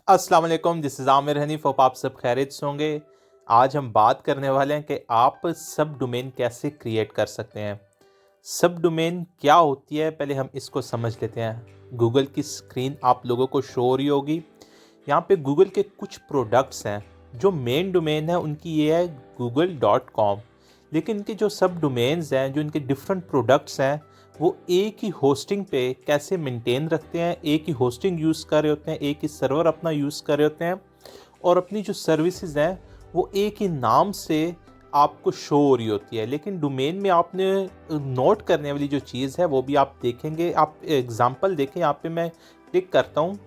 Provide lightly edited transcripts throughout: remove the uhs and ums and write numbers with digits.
अस्सलाम वालेकुम, this is Aamir Hanif. Hope आप सब खैरियत से होंगे। आज हम बात करने वाले हैं कि आप सब डोमेन कैसे क्रिएट कर सकते हैं। सब डोमेन क्या होती है, पहले हम इसको समझ लेते हैं। गूगल की स्क्रीन आप लोगों को शो हो रही होगी। यहाँ पे गूगल के कुछ प्रोडक्ट्स हैं। जो मेन डोमेन है उनकी ये है google.com, लेकिन इनके जो सब डोमेन्स हैं, जो इनके डिफरेंट प्रोडक्ट्स हैं, वो एक ही होस्टिंग पे कैसे मेंटेन रखते हैं, एक ही होस्टिंग यूज़ कर रहे होते हैं, एक ही सर्वर अपना यूज़ कर रहे होते हैं, और अपनी जो सर्विसेज हैं वो एक ही नाम से आपको शो हो रही होती है। लेकिन डोमेन में आपने नोट करने वाली जो चीज़ है वो भी आप देखेंगे। आप एग्जांपल देखें, यहाँ पे मैं क्लिक करता हूँ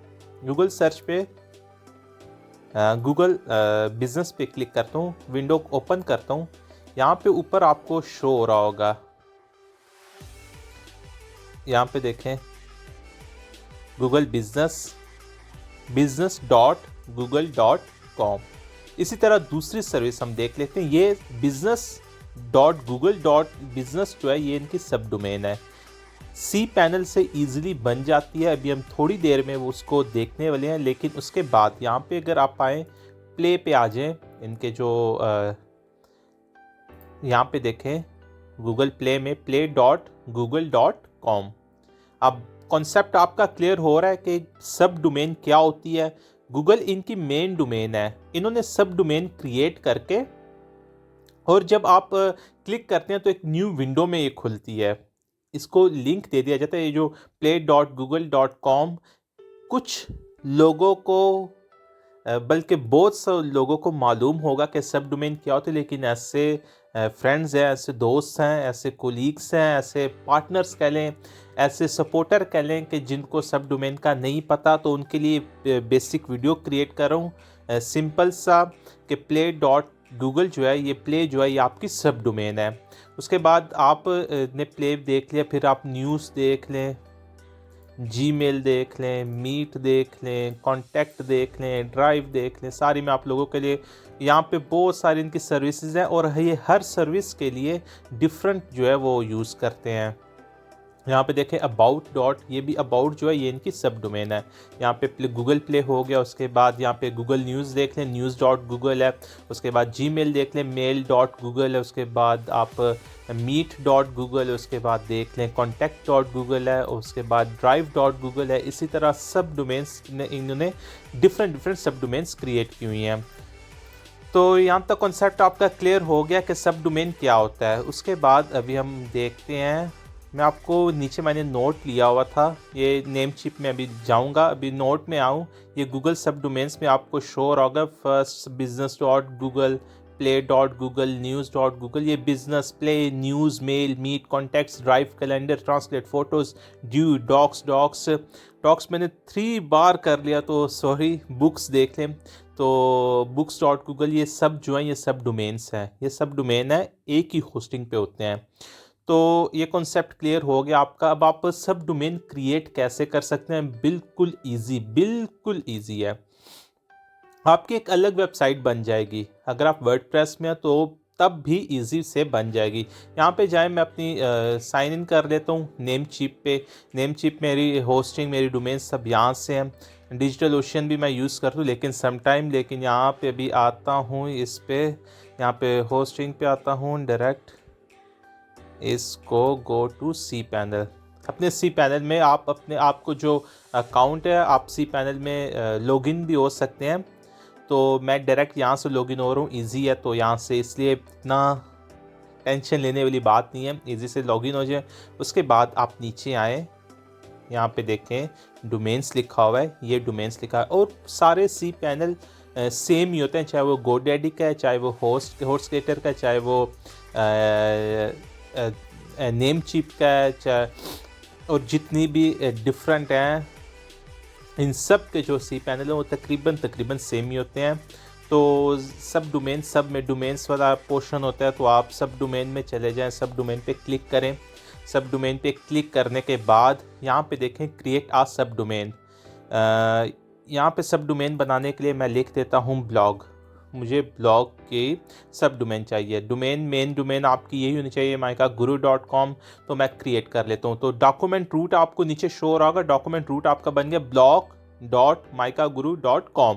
गूगल सर्च पे, गूगल बिजनेस पे क्लिक करता हूँ, विंडो ओपन करता हूँ। यहाँ पे ऊपर आपको शो हो रहा होगा, यहाँ पे देखें गूगल business.google.com। इसी तरह दूसरी सर्विस हम देख लेते हैं। ये business.google.business जो है ये इनकी सब डोमेन है। सी पैनल से इजीली बन जाती है। अभी हम थोड़ी देर में वो उसको देखने वाले हैं, लेकिन उसके बाद यहाँ पे अगर आप आएँ, प्ले पे आ जाएं, इनके जो यहाँ पे देखें गूगल प्ले में play.google.com। अब कॉन्सेप्ट आपका क्लियर हो रहा है कि सब डोमेन क्या होती है। गूगल इनकी मेन डोमेन है, इन्होंने सब डोमेन क्रिएट करके, और जब आप क्लिक करते हैं तो एक न्यू विंडो में ये खुलती है। इसको लिंक दे दिया जाता है। ये जो play.google.com कुछ लोगों को बल्कि बहुत से लोगों को मालूम होगा कि सब डोमेन क्या होते हैं, लेकिन ऐसे फ्रेंड्स हैं, ऐसे दोस्त हैं, ऐसे कोलीग्स हैं, ऐसे पार्टनर्स कह लें, ऐसे सपोर्टर कह लें कि जिनको सब डोमेन का नहीं पता, तो उनके लिए बेसिक वीडियो क्रिएट कर रहा हूँ सिंपल सा कि play.google जो है, ये प्ले जो है ये आपकी सब डोमेन है। उसके बाद आप ने प्ले देख लिया, फिर आप न्यूज़ देख लें, जीमेल देख लें, मीट देख लें, कॉन्टैक्ट देख लें, ड्राइव देख लें। सारी मैं आप लोगों के लिए, यहाँ पे बहुत सारी इनकी सर्विसेज हैं, और ये हर सर्विस के लिए डिफरेंट जो है वो यूज़ करते हैं। यहाँ पे देखें अबाउट डॉट, ये भी अबाउट जो है ये इनकी सब डोमेन है। यहाँ पे गूगल प्ले हो गया। उसके बाद यहाँ पे गूगल न्यूज़ देख लें, news.google है। उसके बाद जीमेल देख लें, mail.google है। उसके बाद आप meet.google है। उसके बाद देख लें contact.google है। उसके बाद drive.google है। इसी तरह सब डोमेन्स इन्होंने डिफरेंट सब डोमेन्स क्रिएट की हुई हैं। तो यहाँ तक कॉन्सेप्ट आपका क्लियर हो गया कि सब डोमेन क्या होता है। उसके बाद अभी हम देखते हैं, मैं आपको नीचे मैंने नोट लिया हुआ था, ये नेम चिप में अभी जाऊंगा, अभी नोट में आऊँ। ये गूगल सब डोमेन्स में आपको शो होगा। First business.google, play.google, news.google। ये business, play, news, mail, meet, contacts, drive, calendar, translate, photos, Duo, docs मैंने 3 बार कर लिया तो सॉरी। बुक्स देख लें तो books.google। ये सब जो है ये सब डोमेन्स हैं, ये सब डोमेन है, एक ही होस्टिंग पे होते हैं। तो ये कॉन्सेप्ट क्लियर हो गया आपका। अब आप सब डोमेन क्रिएट कैसे कर सकते हैं, बिल्कुल ईजी है। आपकी एक अलग वेबसाइट बन जाएगी। अगर आप वर्डप्रेस में हैं तो तब भी इजी से बन जाएगी। यहाँ पे जाए, मैं अपनी साइन इन कर लेता हूँ नेम चिप पे। नेम चिप मेरी होस्टिंग, मेरी डोमेन सब यहाँ से हैं। डिजिटल ओशन भी मैं यूज़ करता हूँ लेकिन यहाँ पे भी आता हूँ, इस पे यहाँ पे होस्टिंग पे आता हूँ डायरेक्ट। इसको गो टू सी पैनल। अपने सी पैनल में आप अपने आपको जो अकाउंट है, आप सी पैनल में लॉगिन भी हो सकते हैं। तो मैं डायरेक्ट यहाँ से लॉगिन हो रहा हूँ, इजी है तो यहाँ से, इसलिए इतना टेंशन लेने वाली बात नहीं है, इजी से लॉगिन हो जाए। उसके बाद आप नीचे आए, यहाँ पे देखें डोमेन्स लिखा हुआ है, ये डोमेन्स लिखा है, और सारे सी पैनल सेम ही होते हैं, चाहे वो गोडैडी का है, चाहे वो होस्टगेटर का है, चाहे वो नेम चिप का है, चाहे, और जितनी भी डिफरेंट हैं, इन सब के जो सी पैनल हैं वो तकरीबन सेम ही होते हैं। तो सब में डोमेन्स वाला पोर्शन होता है, तो आप सब डोमेन में चले जाएं, सब डोमेन पे क्लिक करें। सब डोमेन पे क्लिक करने के बाद यहाँ पे देखें क्रिएट आ सब डोमेन। यहाँ पे सब डोमेन बनाने के लिए मैं लिख देता हूँ ब्लॉग। मुझे ब्लॉग की सब डोमेन चाहिए। मेन डोमेन आपकी यही होनी चाहिए, guru.com। तो मैं क्रिएट कर लेता हूँ। तो डॉक्यूमेंट रूट आपको नीचे शो हो रहा होगा, डॉक्यूमेंट रूट आपका बन गया www.micaguru.com.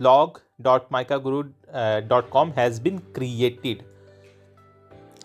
blog.micaguru.com has been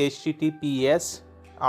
HTTPS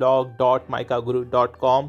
blog.micaguru.com.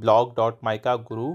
blog.micaguru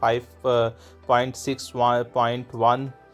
5.6.1.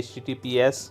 HTTPS,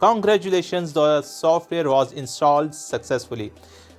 Congratulations, the software was installed successfully.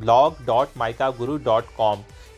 blog.micaguru.com,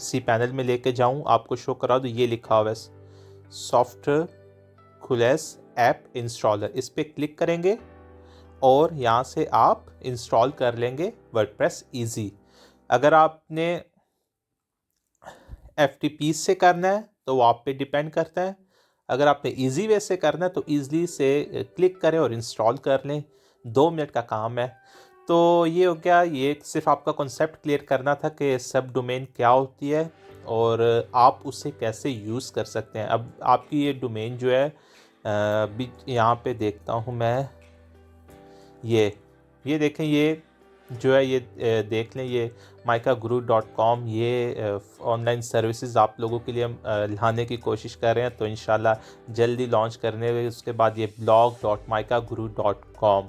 cPanel में लेके जाऊं, आपको शो करा दूं, ये लिखा हुआ है सॉफ्टकुलेस ऐप इंस्टॉलर। इस पर क्लिक करेंगे और यहाँ से आप इंस्टॉल कर लेंगे वर्डप्रेस ईजी। अगर आपने FTP से करना है तो वो आप पे डिपेंड करता है। अगर आपने ईजी वे से करना है तो ईजली से क्लिक करें और इंस्टॉल कर लें, 2 मिनट का काम है। तो ये हो गया, ये सिर्फ आपका कॉन्सेप्ट क्लियर करना था कि सब डोमेन क्या होती है और आप उसे कैसे यूज़ कर सकते हैं। अब आपकी ये डोमेन जो है भी यहाँ पे देखता हूँ मैं, ये देखें, ये जो है ये देख लें, ये micaguru.com, ये ऑनलाइन सर्विसेज आप लोगों के लिए हम लाने की कोशिश कर रहे हैं, तो इंशाल्लाह जल्दी लॉन्च करने में। उसके बाद ये blog.micaguru.com,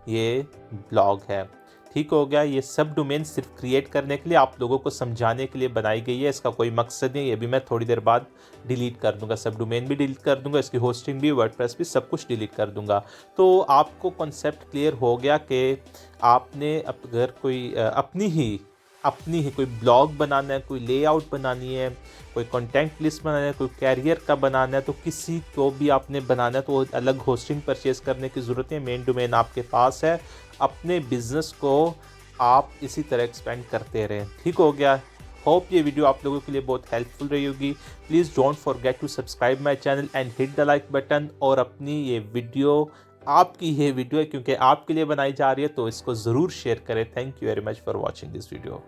ये ब्लॉग है। ठीक हो गया। ये सब डोमेन सिर्फ क्रिएट करने के लिए, आप लोगों को समझाने के लिए बनाई गई है, इसका कोई मकसद नहीं। ये भी मैं थोड़ी देर बाद डिलीट कर दूंगा, सब डोमेन भी डिलीट कर दूंगा, इसकी होस्टिंग भी, वर्डप्रेस भी, सब कुछ डिलीट कर दूंगा। तो आपको कॉन्सेप्ट क्लियर हो गया कि आपने अगर कोई अपनी ही कोई ब्लॉग बनाना है, कोई लेआउट बनानी है, कोई कंटेंट लिस्ट बनाना है, कोई कैरियर का बनाना है, तो किसी को भी आपने बनाना है तो अलग होस्टिंग परचेज करने की ज़रूरत है। मेन डोमेन आपके पास है, अपने बिजनेस को आप इसी तरह एक्सपेंड करते रहें। ठीक हो गया। होप ये वीडियो आप लोगों के लिए बहुत हेल्पफुल रही होगी। Please don't forget to subscribe my channel and hit the like button. और अपनी ये वीडियो, आपकी ये वीडियो है क्योंकि आपके लिए बनाई जा रही है, तो इसको ज़रूर शेयर करें। Thank you very much for watching this video.